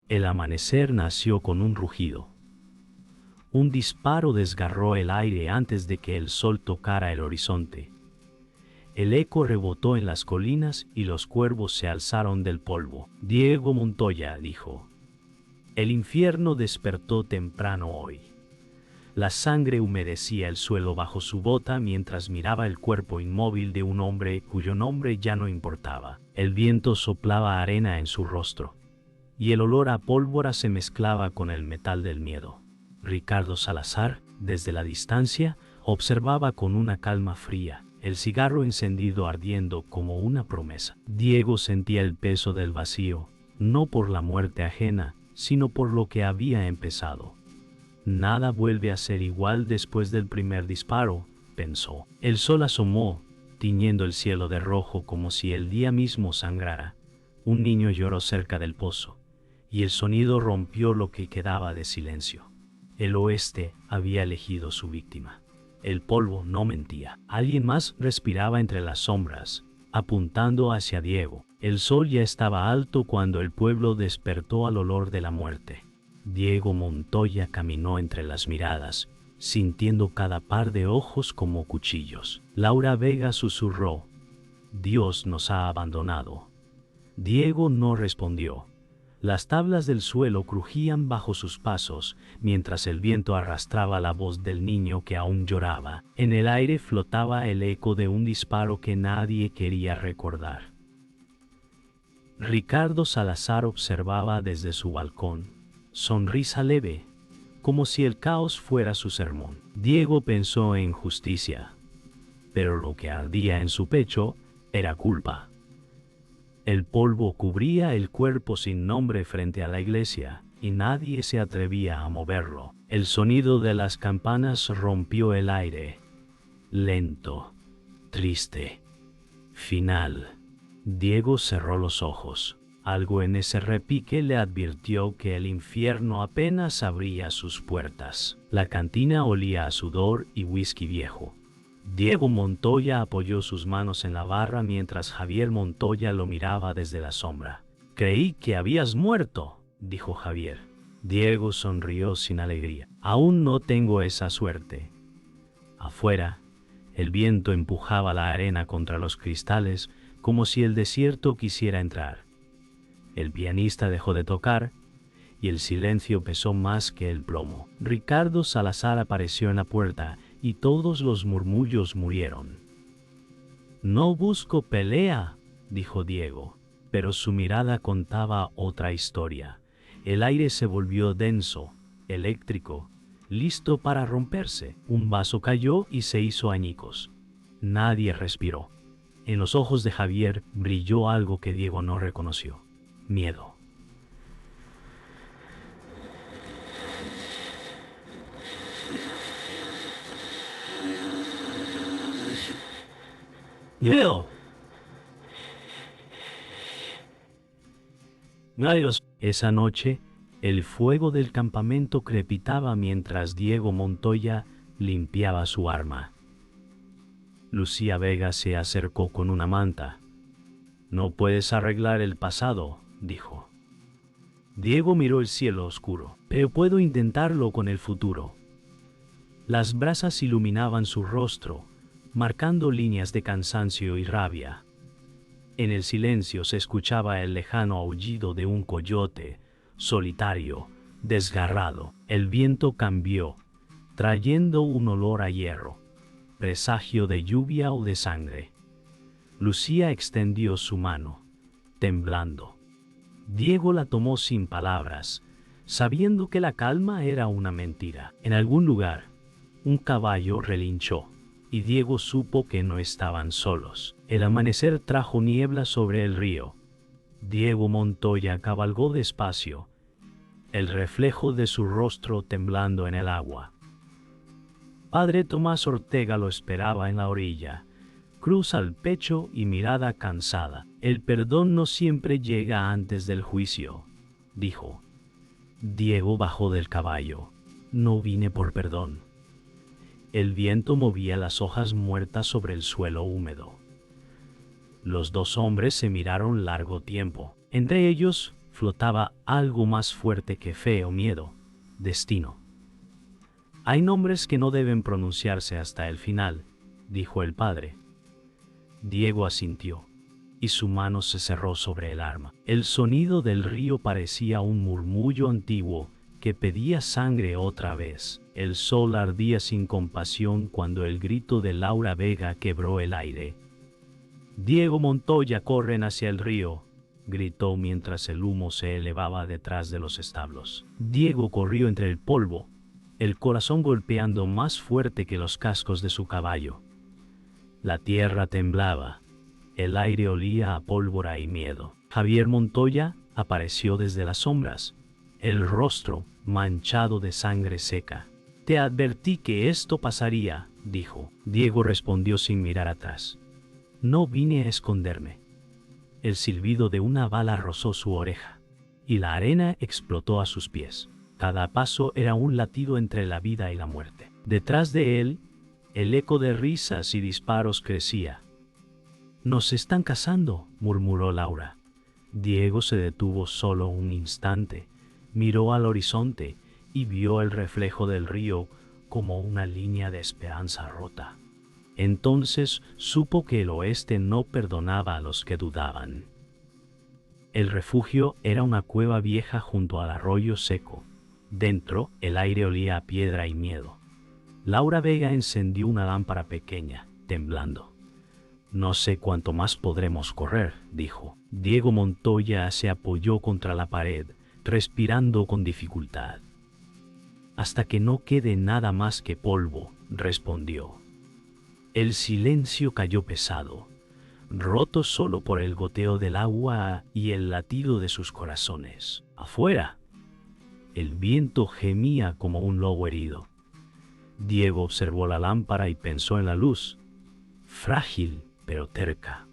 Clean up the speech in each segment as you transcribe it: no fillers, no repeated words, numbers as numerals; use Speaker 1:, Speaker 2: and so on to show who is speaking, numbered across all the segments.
Speaker 1: El amanecer nació con un rugido. Un disparo desgarró el aire antes de que el sol tocara el horizonte. El eco rebotó en las colinas y los cuervos se alzaron del polvo. Diego Montoya dijo: el infierno despertó temprano hoy. La sangre humedecía el suelo bajo su bota mientras miraba el cuerpo inmóvil de un hombre cuyo nombre ya no importaba. El viento soplaba arena en su rostro, y el olor a pólvora se mezclaba con el metal del miedo. Ricardo Salazar, desde la distancia, observaba con una calma fría, el cigarro encendido ardiendo como una promesa. Diego sentía el peso del vacío, no por la muerte ajena, sino por lo que había empezado. Nada vuelve a ser igual después del primer disparo, pensó. El sol asomó, tiñendo el cielo de rojo como si el día mismo sangrara. Un niño lloró cerca del pozo, y el sonido rompió lo que quedaba de silencio. El oeste había elegido su víctima. El polvo no mentía. Alguien más respiraba entre las sombras, apuntando hacia Diego. El sol ya estaba alto cuando el pueblo despertó al olor de la muerte. Diego Montoya caminó entre las miradas, sintiendo cada par de ojos como cuchillos. Laura Vega susurró: Dios nos ha abandonado. Diego no respondió. Las tablas del suelo crujían bajo sus pasos, mientras el viento arrastraba la voz del niño que aún lloraba. En el aire flotaba el eco de un disparo que nadie quería recordar. Ricardo Salazar observaba desde su balcón, sonrisa leve, como si el caos fuera su sermón. Diego pensó en justicia, pero lo que ardía en su pecho era culpa. El polvo cubría el cuerpo sin nombre frente a la iglesia, y nadie se atrevía a moverlo. El sonido de las campanas rompió el aire, lento, triste, final. Diego cerró los ojos. Algo en ese repique le advirtió que el infierno apenas abría sus puertas. La cantina olía a sudor y whisky viejo. Diego Montoya apoyó sus manos en la barra mientras Javier Montoya lo miraba desde la sombra. «Creí que habías muerto», dijo Javier. Diego sonrió sin alegría. «Aún no tengo esa suerte». Afuera, el viento empujaba la arena contra los cristales como si el desierto quisiera entrar. El pianista dejó de tocar y el silencio pesó más que el plomo. Ricardo Salazar apareció en la puerta y todos los murmullos murieron. «No busco pelea», dijo Diego, pero su mirada contaba otra historia. El aire se volvió denso, eléctrico, listo para romperse. Un vaso cayó y se hizo añicos. Nadie respiró. En los ojos de Javier brilló algo que Diego no reconoció: miedo. ¡Miedo! Esa noche, el fuego del campamento crepitaba mientras Diego Montoya limpiaba su arma. Lucía Vega se acercó con una manta. «No puedes arreglar el pasado», dijo. Diego miró el cielo oscuro. «Pero puedo intentarlo con el futuro». Las brasas iluminaban su rostro, marcando líneas de cansancio y rabia. En el silencio se escuchaba el lejano aullido de un coyote, solitario, desgarrado. El viento cambió, trayendo un olor a hierro, presagio de lluvia o de sangre. Lucía extendió su mano, temblando. Diego la tomó sin palabras, sabiendo que la calma era una mentira. En algún lugar, un caballo relinchó, y Diego supo que no estaban solos. El amanecer trajo niebla sobre el río. Diego Montoya cabalgó despacio, el reflejo de su rostro temblando en el agua. Padre Tomás Ortega lo esperaba en la orilla, cruz al pecho y mirada cansada. «El perdón no siempre llega antes del juicio», dijo. Diego bajó del caballo. «No vine por perdón». El viento movía las hojas muertas sobre el suelo húmedo. Los dos hombres se miraron largo tiempo. Entre ellos flotaba algo más fuerte que fe o miedo, destino. Hay nombres que no deben pronunciarse hasta el final, dijo el padre. Diego asintió, y su mano se cerró sobre el arma. El sonido del río parecía un murmullo antiguo que pedía sangre otra vez. El sol ardía sin compasión cuando el grito de Laura Vega quebró el aire. Diego Montoya, corren hacia el río, gritó mientras el humo se elevaba detrás de los establos. Diego corrió entre el polvo, el corazón golpeando más fuerte que los cascos de su caballo. La tierra temblaba, el aire olía a pólvora y miedo. Javier Montoya apareció desde las sombras, el rostro manchado de sangre seca. Te advertí que esto pasaría, dijo. Diego respondió sin mirar atrás. No vine a esconderme. El silbido de una bala rozó su oreja, y la arena explotó a sus pies. Cada paso era un latido entre la vida y la muerte. Detrás de él, el eco de risas y disparos crecía. «Nos están cazando», murmuró Laura. Diego se detuvo solo un instante, miró al horizonte y vio el reflejo del río como una línea de esperanza rota. Entonces supo que el oeste no perdonaba a los que dudaban. El refugio era una cueva vieja junto al arroyo seco. Dentro, el aire olía a piedra y miedo. Laura Vega encendió una lámpara pequeña, temblando. «No sé cuánto más podremos correr», dijo. Diego Montoya se apoyó contra la pared, respirando con dificultad. «Hasta que no quede nada más que polvo», respondió. El silencio cayó pesado, roto solo por el goteo del agua y el latido de sus corazones. Afuera, el viento gemía como un lobo herido. Diego observó la lámpara y pensó en la luz, frágil pero terca.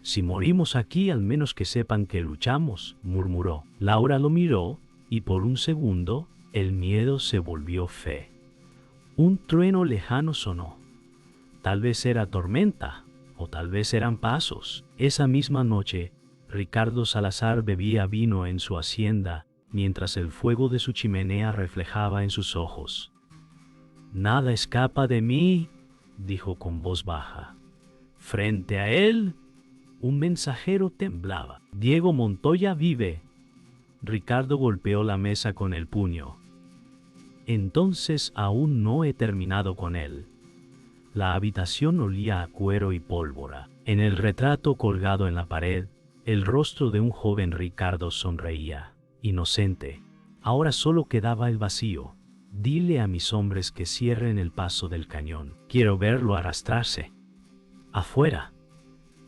Speaker 1: «Si morimos aquí, al menos que sepan que luchamos», murmuró. Laura lo miró y por un segundo el miedo se volvió fe. Un trueno lejano sonó. Tal vez era tormenta, o tal vez eran pasos. Esa misma noche, Ricardo Salazar bebía vino en su hacienda, mientras el fuego de su chimenea reflejaba en sus ojos. «Nada escapa de mí», dijo con voz baja. Frente a él, un mensajero temblaba. «Diego Montoya vive». Ricardo golpeó la mesa con el puño. «Entonces aún no he terminado con él». La habitación olía a cuero y pólvora. En el retrato colgado en la pared, el rostro de un joven Ricardo sonreía, inocente. Ahora solo quedaba el vacío. «Dile a mis hombres que cierren el paso del cañón. Quiero verlo arrastrarse». Afuera,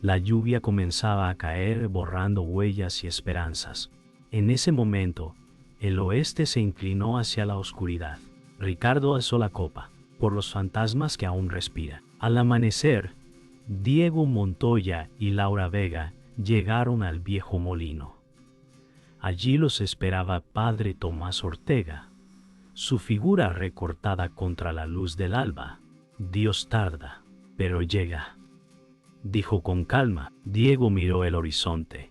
Speaker 1: la lluvia comenzaba a caer borrando huellas y esperanzas. En ese momento, el oeste se inclinó hacia la oscuridad. Ricardo alzó la copa, por los fantasmas que aún respiran. Al amanecer, Diego Montoya y Laura Vega llegaron al viejo molino. Allí los esperaba Padre Tomás Ortega, su figura recortada contra la luz del alba. «Dios tarda, pero llega», dijo con calma. Diego miró el horizonte.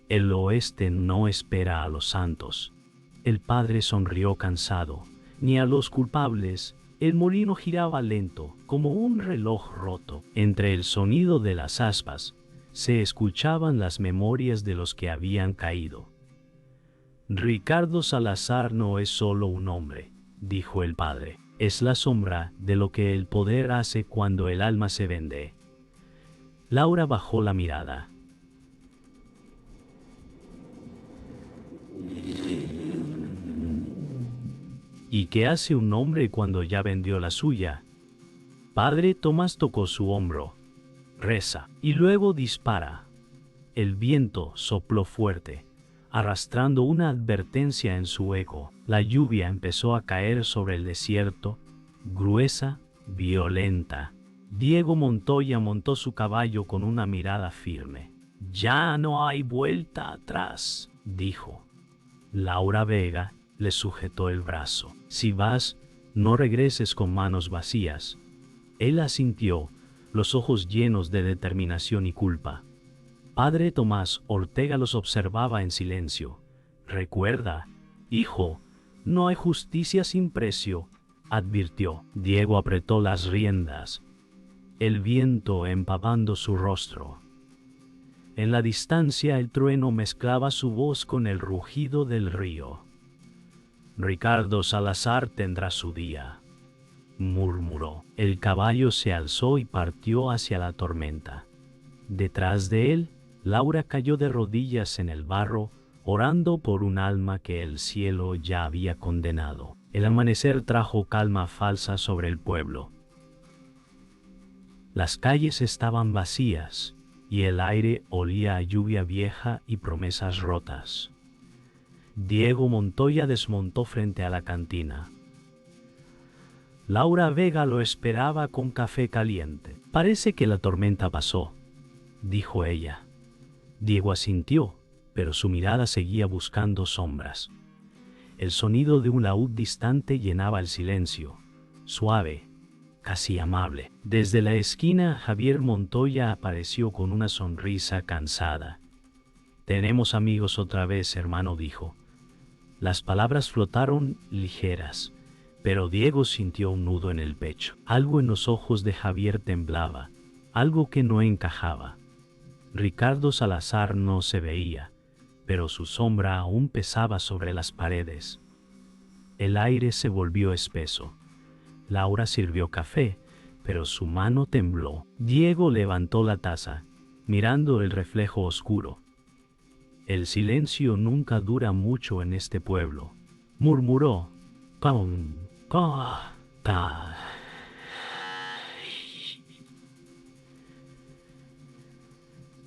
Speaker 1: El oeste no espera a los santos. El padre sonrió cansado. Ni a los culpables. El molino giraba lento, como un reloj roto. Entre el sonido de las aspas, se escuchaban las memorias de los que habían caído. «Ricardo Salazar no es solo un hombre», dijo el padre. «Es la sombra de lo que el poder hace cuando el alma se vende». Laura bajó la mirada. «¿Y qué hace un hombre cuando ya vendió la suya?» Padre Tomás tocó su hombro. «Reza y luego dispara». El viento sopló fuerte, arrastrando una advertencia en su eco. La lluvia empezó a caer sobre el desierto, gruesa, violenta. Diego Montoya montó su caballo con una mirada firme. «Ya no hay vuelta atrás», dijo. Laura Vega le sujetó el brazo. «Si vas, no regreses con manos vacías». Él asintió, los ojos llenos de determinación y culpa. Padre Tomás Ortega los observaba en silencio. «Recuerda, hijo, no hay justicia sin precio», advirtió. Diego apretó las riendas, el viento empapando su rostro. En la distancia el trueno mezclaba su voz con el rugido del río. «Ricardo Salazar tendrá su día», murmuró. El caballo se alzó y partió hacia la tormenta. Detrás de él, Laura cayó de rodillas en el barro, orando por un alma que el cielo ya había condenado. El amanecer trajo calma falsa sobre el pueblo. Las calles estaban vacías y el aire olía a lluvia vieja y promesas rotas. Diego Montoya desmontó frente a la cantina. Laura Vega lo esperaba con café caliente. «Parece que la tormenta pasó», dijo ella. Diego asintió, pero su mirada seguía buscando sombras. El sonido de un laúd distante llenaba el silencio, suave, casi amable. Desde la esquina, Javier Montoya apareció con una sonrisa cansada. «Tenemos amigos otra vez, hermano», dijo. Las palabras flotaron ligeras, pero Diego sintió un nudo en el pecho. Algo en los ojos de Javier temblaba, algo que no encajaba. Ricardo Salazar no se veía, pero su sombra aún pesaba sobre las paredes. El aire se volvió espeso. Laura sirvió café, pero su mano tembló. Diego levantó la taza, mirando el reflejo oscuro. «El silencio nunca dura mucho en este pueblo», murmuró.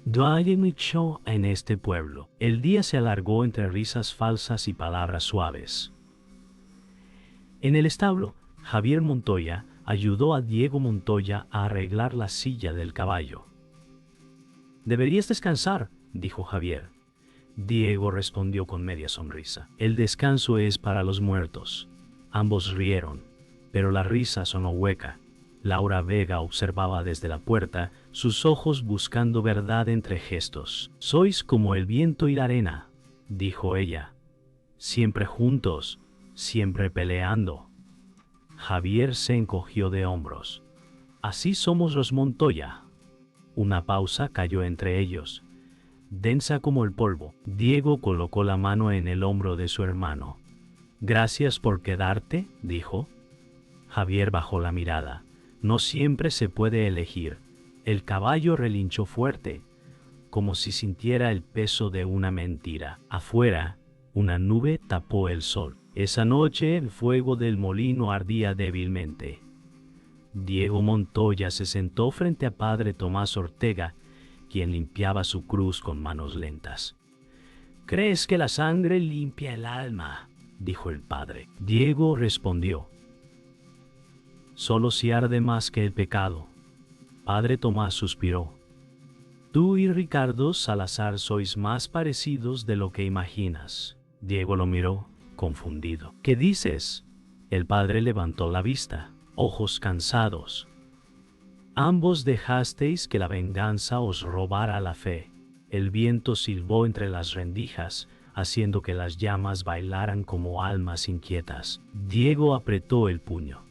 Speaker 1: «Duele mucho en este pueblo». El día se alargó entre risas falsas y palabras suaves. En el establo, Javier Montoya ayudó a Diego Montoya a arreglar la silla del caballo. «Deberías descansar», dijo Javier. Diego respondió con media sonrisa. «El descanso es para los muertos». Ambos rieron, pero la risa sonó hueca. Laura Vega observaba desde la puerta, sus ojos buscando verdad entre gestos. «Sois como el viento y la arena», dijo ella. «Siempre juntos, siempre peleando». Javier se encogió de hombros. «Así somos los Montoya». Una pausa cayó entre ellos, densa como el polvo. Diego colocó la mano en el hombro de su hermano. «Gracias por quedarte», dijo. Javier bajó la mirada. «No siempre se puede elegir». El caballo relinchó fuerte, como si sintiera el peso de una mentira. Afuera, una nube tapó el sol. Esa noche el fuego del molino ardía débilmente. Diego Montoya se sentó frente a Padre Tomás Ortega, quien limpiaba su cruz con manos lentas. «¿Crees que la sangre limpia el alma?», dijo el padre. Diego respondió: «Solo si arde más que el pecado». Padre Tomás suspiró. «Tú y Ricardo Salazar sois más parecidos de lo que imaginas». Diego lo miró, confundido. «¿Qué dices?». El padre levantó la vista, ojos cansados. «Ambos dejasteis que la venganza os robara la fe». El viento silbó entre las rendijas, haciendo que las llamas bailaran como almas inquietas. Diego apretó el puño.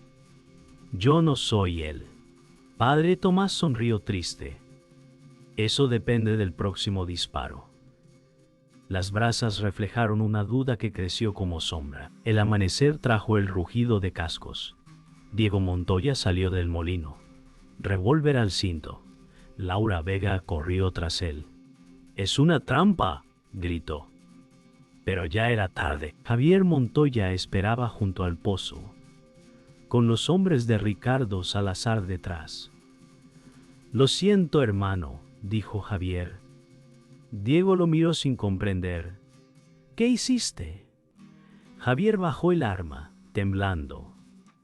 Speaker 1: «Yo no soy él». Padre Tomás sonrió triste. «Eso depende del próximo disparo». Las brasas reflejaron una duda que creció como sombra. El amanecer trajo el rugido de cascos. Diego Montoya salió del molino, revólver al cinto. Laura Vega corrió tras él. «¡Es una trampa!», gritó. Pero ya era tarde. Javier Montoya esperaba junto al pozo, con los hombres de Ricardo Salazar detrás. «Lo siento, hermano», dijo Javier. Diego lo miró sin comprender. «¿Qué hiciste?». Javier bajó el arma, temblando.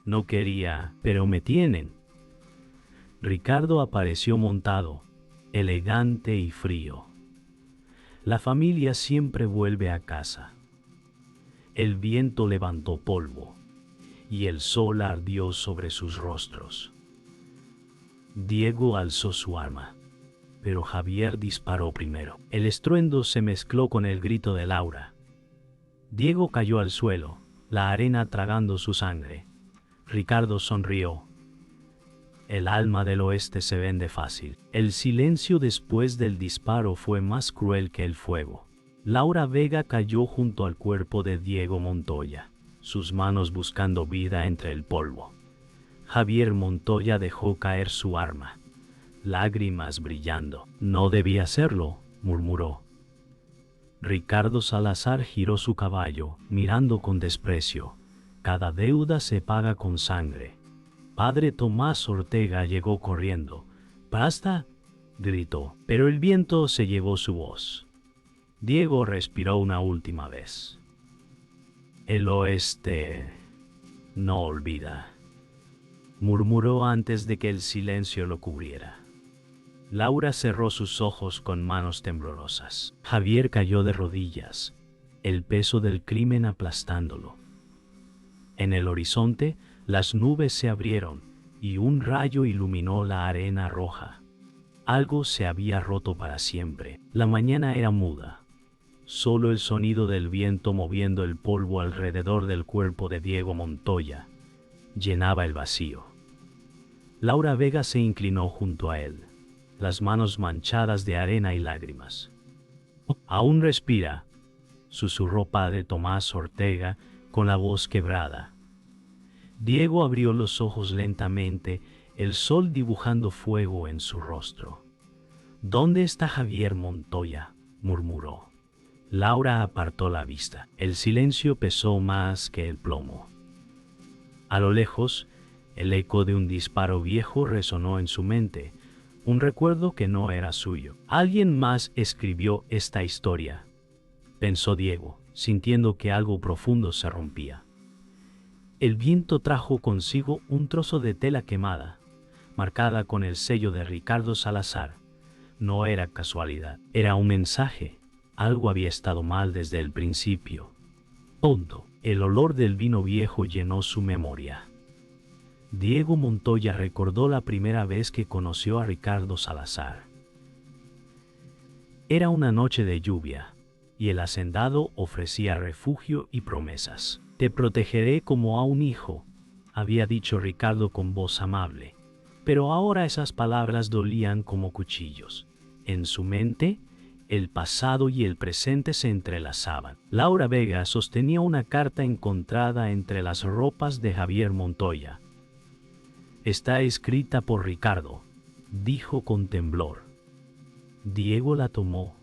Speaker 1: «No quería, pero me tienen». Ricardo apareció montado, elegante y frío. La familia siempre vuelve a casa. El viento levantó polvo y el sol ardió sobre sus rostros. Diego alzó su arma. pero Javier disparó primero. El estruendo se mezcló con el grito de Laura. Diego cayó al suelo, la arena tragando su sangre. Ricardo sonrió. El alma del oeste se vende fácil. El silencio después del disparo fue más cruel que el fuego. Laura Vega cayó junto al cuerpo de Diego Montoya, sus manos buscando vida entre el polvo. Javier Montoya dejó caer su arma, lágrimas brillando. No debía hacerlo, murmuró. Ricardo Salazar giró su caballo, mirando con desprecio. Cada deuda se paga con sangre. Padre Tomás Ortega llegó corriendo. ¡Basta!, gritó, pero el viento se llevó su voz. Diego respiró una última vez. El oeste no olvida, murmuró antes de que el silencio lo cubriera. Laura cerró sus ojos con manos temblorosas. Javier cayó de rodillas, el peso del crimen aplastándolo. En el horizonte, las nubes se abrieron y un rayo iluminó la arena roja. Algo se había roto para siempre. La mañana era muda. Solo el sonido del viento moviendo el polvo alrededor del cuerpo de Diego Montoya llenaba el vacío. Laura Vega se inclinó junto a él, las manos manchadas de arena y lágrimas. «Aún respira», susurró padre Tomás Ortega con la voz quebrada. Diego abrió los ojos lentamente, el sol dibujando fuego en su rostro. «¿Dónde está Javier Montoya?», murmuró. Laura apartó la vista. El silencio pesó más que el plomo. A lo lejos, el eco de un disparo viejo resonó en su mente, un recuerdo que no era suyo. Alguien más escribió esta historia, pensó Diego, sintiendo que algo profundo se rompía. El viento trajo consigo un trozo de tela quemada, marcada con el sello de Ricardo Salazar. No era casualidad, era un mensaje. Algo había estado mal desde el principio. Tonto. El olor del vino viejo llenó su memoria. Diego Montoya recordó la primera vez que conoció a Ricardo Salazar. Era una noche de lluvia, y el hacendado ofrecía refugio y promesas. «Te protegeré como a un hijo», había dicho Ricardo con voz amable, pero ahora esas palabras dolían como cuchillos. En su mente, el pasado y el presente se entrelazaban. Laura Vega sostenía una carta encontrada entre las ropas de Javier Montoya. «Está escrita por Ricardo», dijo con temblor. Diego la tomó,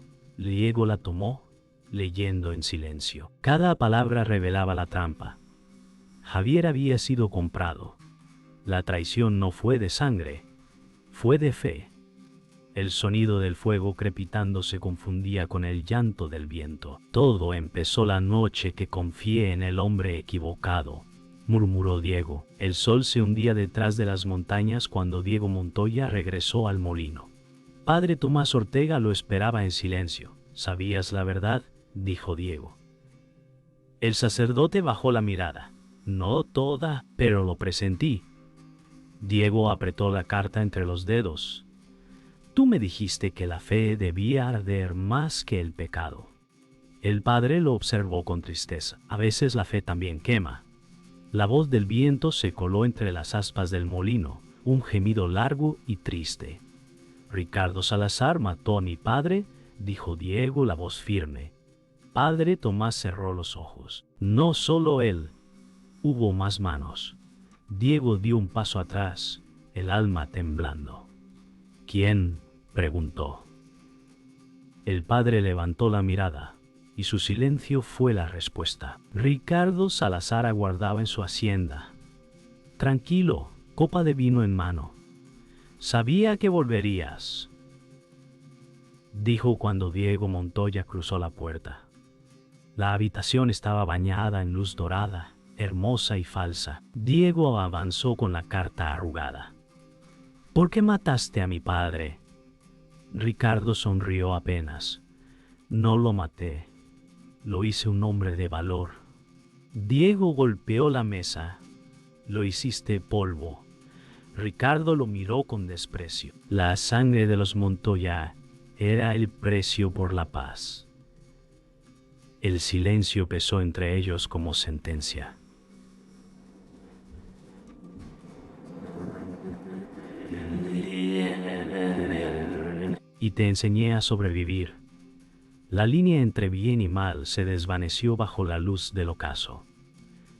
Speaker 1: leyendo en silencio. Cada palabra revelaba la trampa. Javier había sido comprado. La traición no fue de sangre, fue de fe. El sonido del fuego crepitando se confundía con el llanto del viento. «Todo empezó la noche que confié en el hombre equivocado», murmuró Diego. El sol se hundía detrás de las montañas cuando Diego Montoya regresó al molino. Padre Tomás Ortega lo esperaba en silencio. «¿Sabías la verdad?», dijo Diego. El sacerdote bajó la mirada. «No toda, pero lo presentí». Diego apretó la carta entre los dedos. «Tú me dijiste que la fe debía arder más que el pecado». El padre lo observó con tristeza. «A veces la fe también quema». La voz del viento se coló entre las aspas del molino, un gemido largo y triste. «Ricardo Salazar mató a mi padre», dijo Diego, la voz firme. Padre Tomás cerró los ojos. «No solo él. Hubo más manos». Diego dio un paso atrás, el alma temblando. «¿Quién?», preguntó. El padre levantó la mirada, y su silencio fue la respuesta. Ricardo Salazar aguardaba en su hacienda. Tranquilo, copa de vino en mano. «Sabía que volverías», dijo cuando Diego Montoya cruzó la puerta. La habitación estaba bañada en luz dorada, hermosa y falsa. Diego avanzó con la carta arrugada. «¿Por qué mataste a mi padre?». Ricardo sonrió apenas. «No lo maté. Lo hice un hombre de valor». Diego golpeó la mesa. «Lo hiciste polvo». Ricardo lo miró con desprecio. «La sangre de los Montoya Era el precio por la paz. El silencio pesó entre ellos como sentencia. Y te enseñé a sobrevivir. La línea entre bien y mal se desvaneció bajo la luz del ocaso.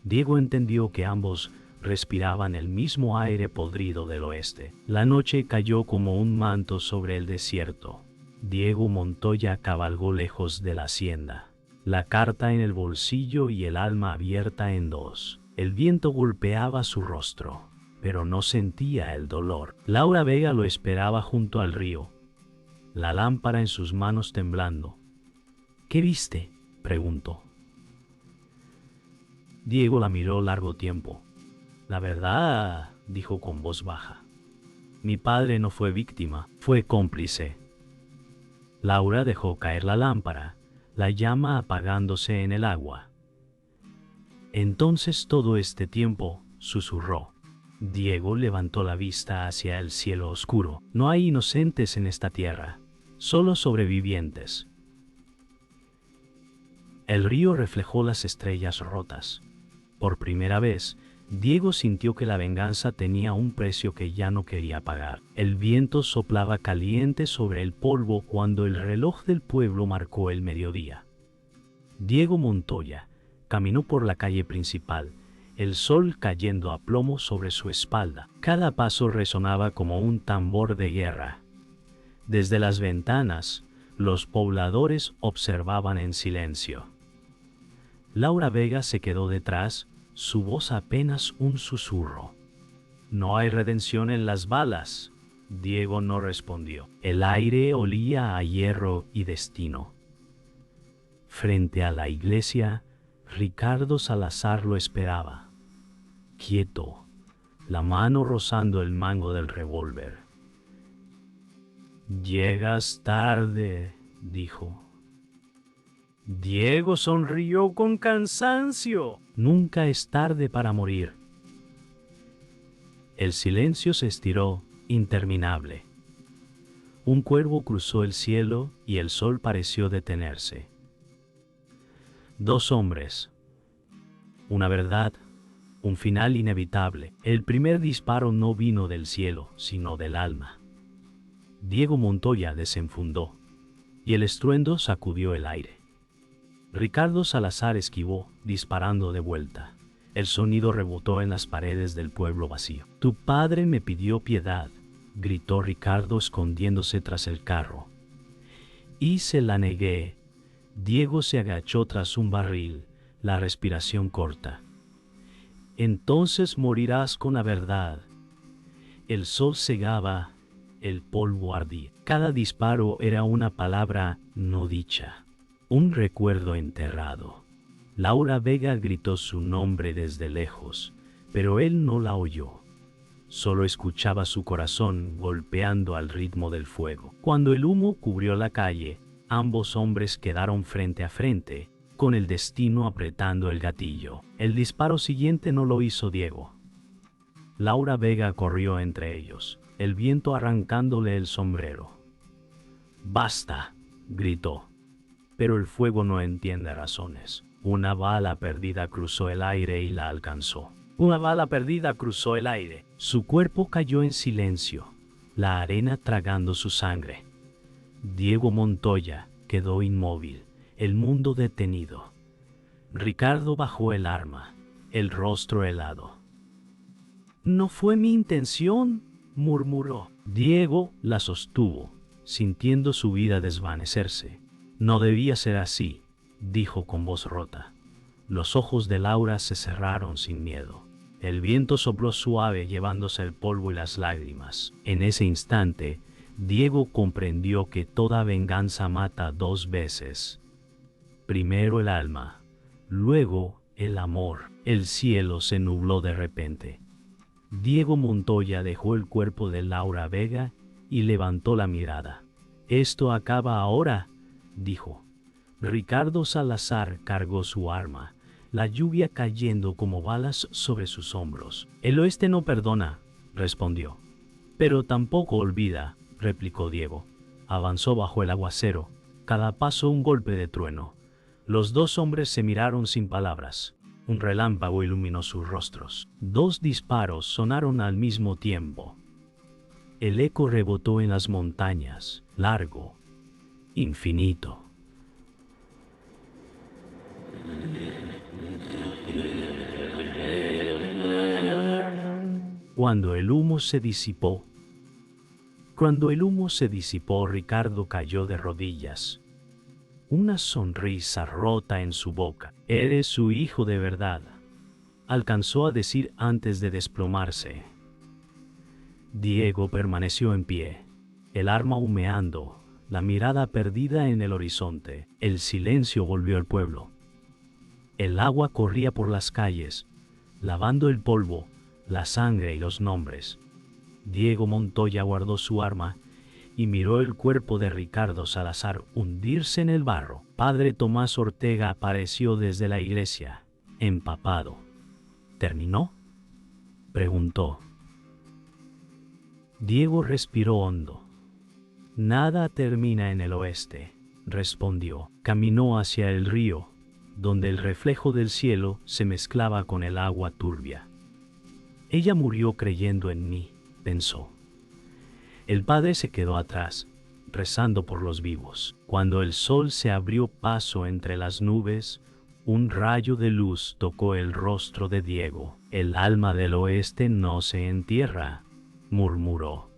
Speaker 1: Diego entendió que ambos respiraban el mismo aire podrido del oeste. La noche cayó como un manto sobre el desierto. Diego Montoya cabalgó lejos de la hacienda, la carta en el bolsillo y el alma abierta en dos. El viento golpeaba su rostro, pero no sentía el dolor. Laura Vega lo esperaba junto al río, la lámpara en sus manos temblando. ¿Qué viste?, preguntó. Diego la miró largo tiempo. La verdad, dijo con voz baja, mi padre no fue víctima, fue cómplice. Laura dejó caer la lámpara, la llama apagándose en el agua. Entonces todo este tiempo, susurró. Diego levantó la vista hacia el cielo oscuro. No hay inocentes en esta tierra, solo sobrevivientes. El río reflejó las estrellas rotas. Por primera vez, Diego sintió que la venganza tenía un precio que ya no quería pagar. El viento soplaba caliente sobre el polvo cuando el reloj del pueblo marcó el mediodía. Diego Montoya caminó por la calle principal, el sol cayendo a plomo sobre su espalda. Cada paso resonaba como un tambor de guerra. Desde las ventanas, los pobladores observaban en silencio. Laura Vega se quedó detrás, su voz apenas un susurro. No hay redención en las balas. Diego no respondió. El aire olía a hierro y destino. Frente a la iglesia, Ricardo Salazar lo esperaba, quieto, la mano rozando el mango del revólver. «Llegas tarde», dijo. Diego sonrió con cansancio. Nunca es tarde para morir. El silencio se estiró, interminable. Un cuervo cruzó el cielo y el sol pareció detenerse. Dos hombres. Una verdad, un final inevitable. El primer disparo no vino del cielo, sino del alma. Diego Montoya desenfundó, y el estruendo sacudió el aire. Ricardo Salazar esquivó, disparando de vuelta. El sonido rebotó en las paredes del pueblo vacío. «Tu padre me pidió piedad», gritó Ricardo escondiéndose tras el carro. «Y se la negué». Diego se agachó tras un barril, la respiración corta. «Entonces morirás con la verdad». El sol cegaba, el polvo ardía. Cada disparo era una palabra no dicha. Un recuerdo enterrado. Laura Vega gritó su nombre desde lejos, pero él no la oyó. Solo escuchaba su corazón golpeando al ritmo del fuego. Cuando el humo cubrió la calle, ambos hombres quedaron frente a frente, con el destino apretando el gatillo. El disparo siguiente no lo hizo Diego. Laura Vega corrió entre ellos, el viento arrancándole el sombrero. «¡Basta!», gritó. Pero el fuego no entiende razones. Una bala perdida cruzó el aire y la alcanzó. Una bala perdida cruzó el aire. Su cuerpo cayó en silencio, la arena tragando su sangre. Diego Montoya quedó inmóvil, el mundo detenido. Ricardo bajó el arma, el rostro helado. «No fue mi intención», murmuró. Diego la sostuvo, sintiendo su vida desvanecerse. «No debía ser así», dijo con voz rota. Los ojos de Laura se cerraron sin miedo. El viento sopló suave llevándose el polvo y las lágrimas. En ese instante, Diego comprendió que toda venganza mata dos veces. Primero el alma, luego el amor. El cielo se nubló de repente. Diego Montoya dejó el cuerpo de Laura Vega y levantó la mirada. «Esto acaba ahora», dijo. Ricardo Salazar cargó su arma, la lluvia cayendo como balas sobre sus hombros. «El oeste no perdona», respondió. «Pero tampoco olvida», replicó Diego. Avanzó bajo el aguacero, cada paso un golpe de trueno. Los dos hombres se miraron sin palabras. Un relámpago iluminó sus rostros. 2 disparos sonaron al mismo tiempo. El eco rebotó en las montañas, largo, infinito. Cuando el humo se disipó, Ricardo cayó de rodillas. Una sonrisa rota en su boca. «Eres su hijo de verdad», alcanzó a decir antes de desplomarse. Diego permaneció en pie, el arma humeando, la mirada perdida en el horizonte. El silencio volvió al pueblo. El agua corría por las calles, lavando el polvo, la sangre y los nombres. Diego Montoya guardó su arma y miró el cuerpo de Ricardo Salazar hundirse en el barro. Padre Tomás Ortega apareció desde la iglesia, empapado. «¿Terminó?», preguntó. Diego respiró hondo. «Nada termina en el oeste», respondió. Caminó hacia el río, donde el reflejo del cielo se mezclaba con el agua turbia. «Ella murió creyendo en mí», pensó. El padre se quedó atrás, rezando por los vivos. Cuando el sol se abrió paso entre las nubes, un rayo de luz tocó el rostro de Diego. «El alma del oeste no se entierra», murmuró.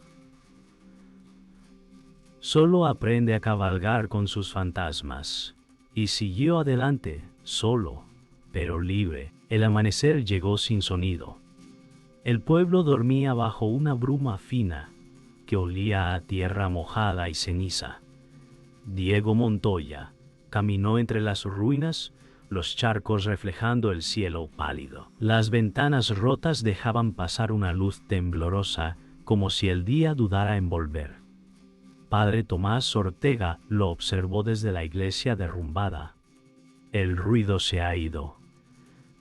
Speaker 1: «Solo aprende a cabalgar con sus fantasmas». Y siguió adelante, solo, pero libre. El amanecer llegó sin sonido. El pueblo dormía bajo una bruma fina que olía a tierra mojada y ceniza. Diego Montoya caminó entre las ruinas, los charcos reflejando el cielo pálido. Las ventanas rotas dejaban pasar una luz temblorosa, como si el día dudara en volver. Padre Tomás Ortega lo observó desde la iglesia derrumbada. «El ruido se ha ido»,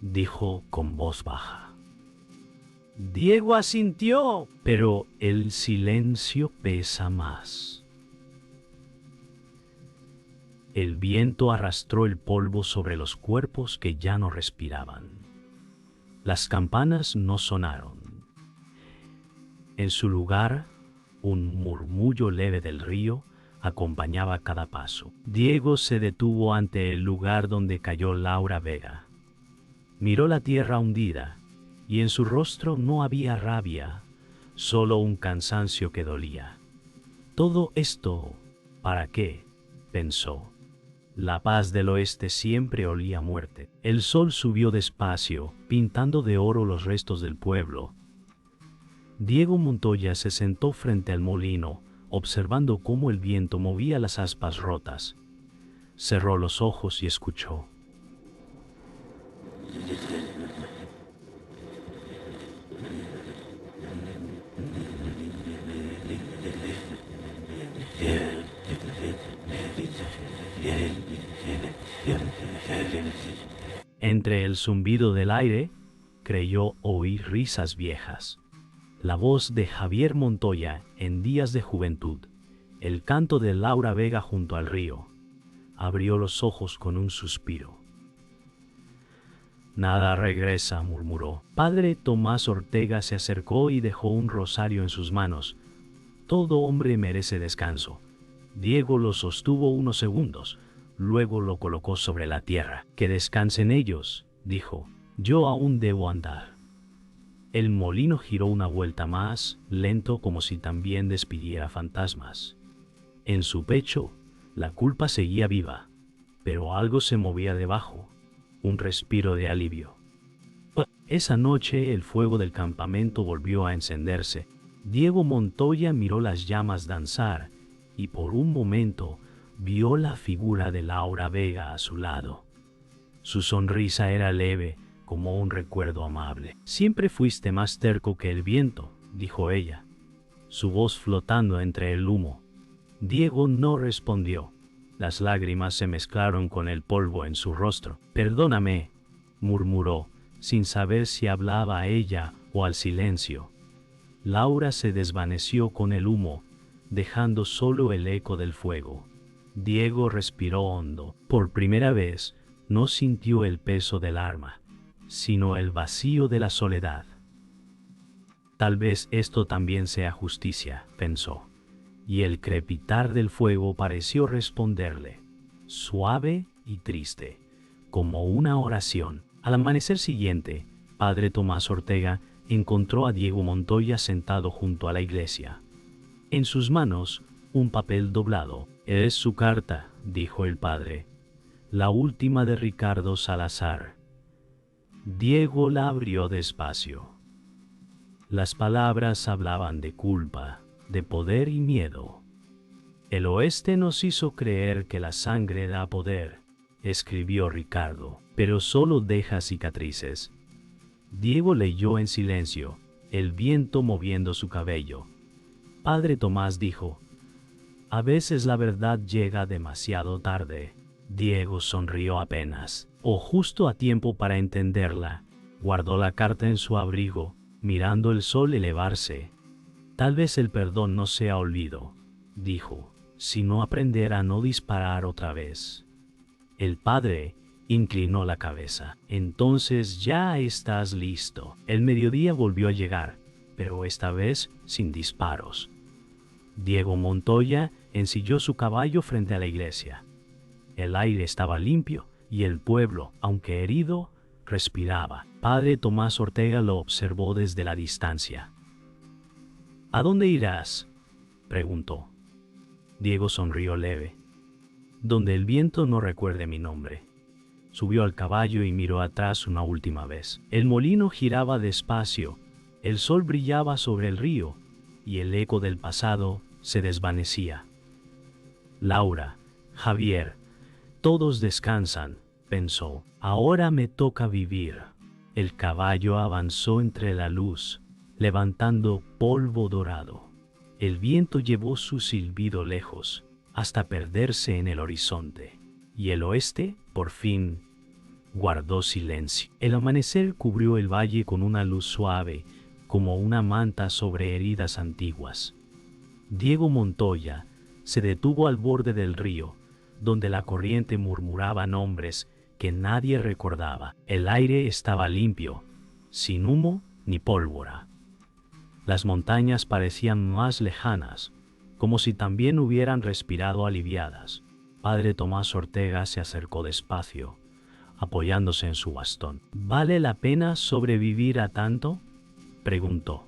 Speaker 1: dijo con voz baja. Diego asintió, pero el silencio pesa más. El viento arrastró el polvo sobre los cuerpos que ya no respiraban. Las campanas no sonaron. En su lugar, un murmullo leve del río acompañaba cada paso. Diego se detuvo ante el lugar donde cayó Laura Vega. Miró la tierra hundida, y en su rostro no había rabia, solo un cansancio que dolía. «¿Todo esto para qué?», pensó. La paz del oeste siempre olía a muerte. El sol subió despacio, pintando de oro los restos del pueblo. Diego Montoya se sentó frente al molino, observando cómo el viento movía las aspas rotas. Cerró los ojos y escuchó. Entre el zumbido del aire, creyó oír risas viejas. La voz de Javier Montoya en días de juventud, el canto de Laura Vega junto al río. Abrió los ojos con un suspiro. «Nada regresa», murmuró. Padre Tomás Ortega se acercó y dejó un rosario en sus manos. «Todo hombre merece descanso». Diego lo sostuvo unos segundos, luego lo colocó sobre la tierra. «Que descansen ellos», dijo. «Yo aún debo andar». El molino giró una vuelta más, lento como si también despidiera fantasmas. En su pecho, la culpa seguía viva, pero algo se movía debajo, un respiro de alivio. Esa noche el fuego del campamento volvió a encenderse. Diego Montoya miró las llamas danzar y por un momento vio la figura de Laura Vega a su lado. Su sonrisa era leve, como un recuerdo amable. «Siempre fuiste más terco que el viento», dijo ella, su voz flotando entre el humo. Diego no respondió. Las lágrimas se mezclaron con el polvo en su rostro. «Perdóname», murmuró, sin saber si hablaba a ella o al silencio. Laura se desvaneció con el humo, dejando solo el eco del fuego. Diego respiró hondo. Por primera vez, no sintió el peso del arma, sino el vacío de la soledad. Tal vez esto también sea justicia, pensó, y el crepitar del fuego pareció responderle, suave y triste, como una oración. Al amanecer siguiente, padre Tomás Ortega encontró a Diego Montoya sentado junto a la iglesia. En sus manos, un papel doblado. Es su carta, dijo el padre, la última de Ricardo Salazar. Diego la abrió despacio. Las palabras hablaban de culpa, de poder y miedo. El oeste nos hizo creer que la sangre da poder, escribió Ricardo, pero solo deja cicatrices. Diego leyó en silencio, el viento moviendo su cabello. Padre Tomás dijo, a veces la verdad llega demasiado tarde. Diego sonrió apenas, o justo a tiempo para entenderla. Guardó la carta en su abrigo, mirando el sol elevarse. Tal vez el perdón no sea olvido, dijo, sino aprender a no disparar otra vez. El padre inclinó la cabeza. Entonces ya estás listo. El mediodía volvió a llegar, pero esta vez sin disparos. Diego Montoya ensilló su caballo frente a la iglesia. El aire estaba limpio y el pueblo, aunque herido, respiraba. Padre Tomás Ortega lo observó desde la distancia. ¿A dónde irás?, preguntó. Diego sonrió leve. Donde el viento no recuerde mi nombre. Subió al caballo y miró atrás una última vez. El molino giraba despacio, el sol brillaba sobre el río y el eco del pasado se desvanecía. Laura, Javier, todos descansan, pensó. Ahora me toca vivir. El caballo avanzó entre la luz, levantando polvo dorado. El viento llevó su silbido lejos, hasta perderse en el horizonte. Y el oeste, por fin, guardó silencio. El amanecer cubrió el valle con una luz suave, como una manta sobre heridas antiguas. Diego Montoya se detuvo al borde del río, donde la corriente murmuraba nombres que nadie recordaba. El aire estaba limpio, sin humo ni pólvora. Las montañas parecían más lejanas, como si también hubieran respirado aliviadas. Padre Tomás Ortega se acercó despacio, apoyándose en su bastón. ¿Vale la pena sobrevivir a tanto?, preguntó.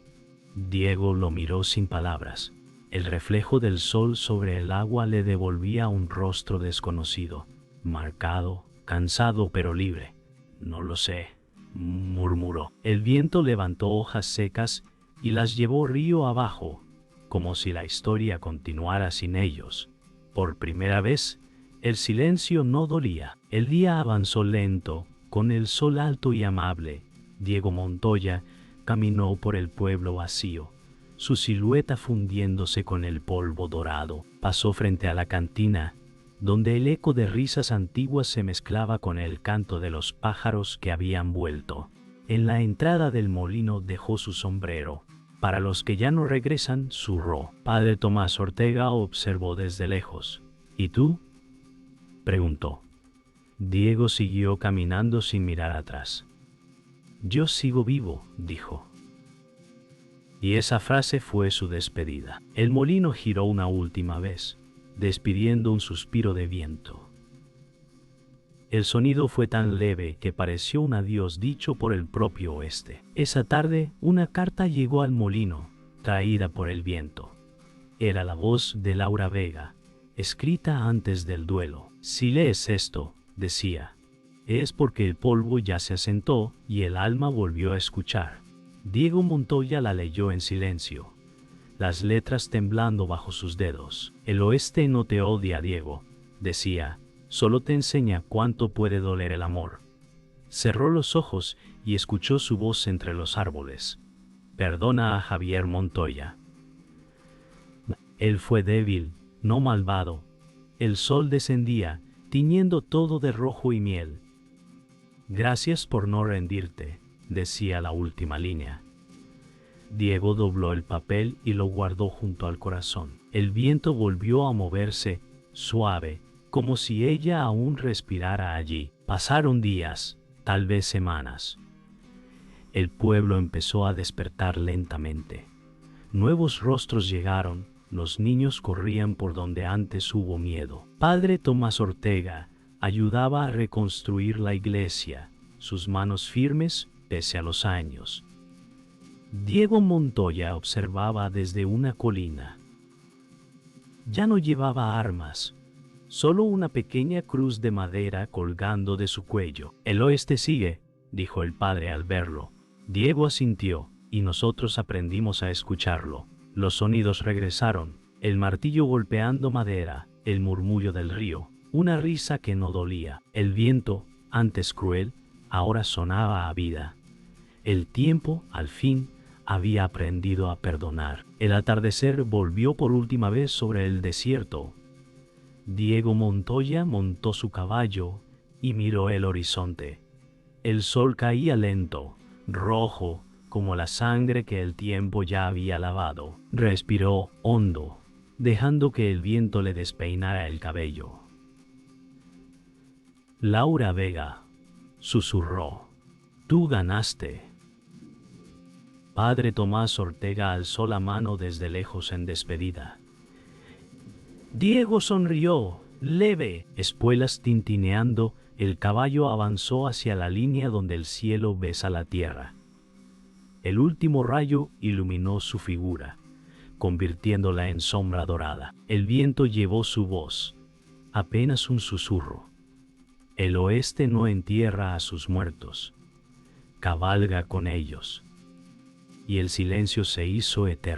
Speaker 1: Diego lo miró sin palabras. El reflejo del sol sobre el agua le devolvía un rostro desconocido, marcado, cansado pero libre. No lo sé, murmuró. El viento levantó hojas secas y las llevó río abajo, como si la historia continuara sin ellos. Por primera vez, el silencio no dolía. El día avanzó lento, con el sol alto y amable. Diego Montoya caminó por el pueblo vacío, su silueta fundiéndose con el polvo dorado. Pasó frente a la cantina, donde el eco de risas antiguas se mezclaba con el canto de los pájaros que habían vuelto. En la entrada del molino dejó su sombrero. Para los que ya no regresan, zurró. Padre Tomás Ortega observó desde lejos. ¿Y tú?, preguntó. Diego siguió caminando sin mirar atrás. Yo sigo vivo, dijo. Y esa frase fue su despedida. El molino giró una última vez, despidiendo un suspiro de viento. El sonido fue tan leve que pareció un adiós dicho por el propio oeste. Esa tarde, una carta llegó al molino, traída por el viento. Era la voz de Laura Vega, escrita antes del duelo. Si lees esto, decía, es porque el polvo ya se asentó y el alma volvió a escuchar. Diego Montoya la leyó en silencio, las letras temblando bajo sus dedos. El oeste no te odia, Diego, decía, solo te enseña cuánto puede doler el amor. Cerró los ojos y escuchó su voz entre los árboles. Perdona a Javier Montoya. Él fue débil, no malvado. El sol descendía, tiñendo todo de rojo y miel. Gracias por no rendirte, decía la última línea. Diego dobló el papel y lo guardó junto al corazón. El viento volvió a moverse, suave, como si ella aún respirara allí. Pasaron días, tal vez semanas. El pueblo empezó a despertar lentamente. Nuevos rostros llegaron, los niños corrían por donde antes hubo miedo. Padre Tomás Ortega ayudaba a reconstruir la iglesia, sus manos firmes pese a los años. Diego Montoya observaba desde una colina. Ya no llevaba armas, solo una pequeña cruz de madera colgando de su cuello. El oeste sigue, dijo el padre al verlo. Diego asintió, y nosotros aprendimos a escucharlo. Los sonidos regresaron, el martillo golpeando madera, el murmullo del río, una risa que no dolía. El viento, antes cruel, ahora sonaba a vida. El tiempo, al fin, había aprendido a perdonar. El atardecer volvió por última vez sobre el desierto. Diego Montoya montó su caballo y miró el horizonte. El sol caía lento, rojo, como la sangre que el tiempo ya había lavado. Respiró hondo, dejando que el viento le despeinara el cabello. Laura Vega, susurró, tú ganaste. Padre Tomás Ortega alzó la mano desde lejos en despedida. Diego sonrió, leve, espuelas tintineando, el caballo avanzó hacia la línea donde el cielo besa la tierra. El último rayo iluminó su figura, convirtiéndola en sombra dorada. El viento llevó su voz, apenas un susurro. El oeste no entierra a sus muertos, cabalga con ellos. Y el silencio se hizo eterno.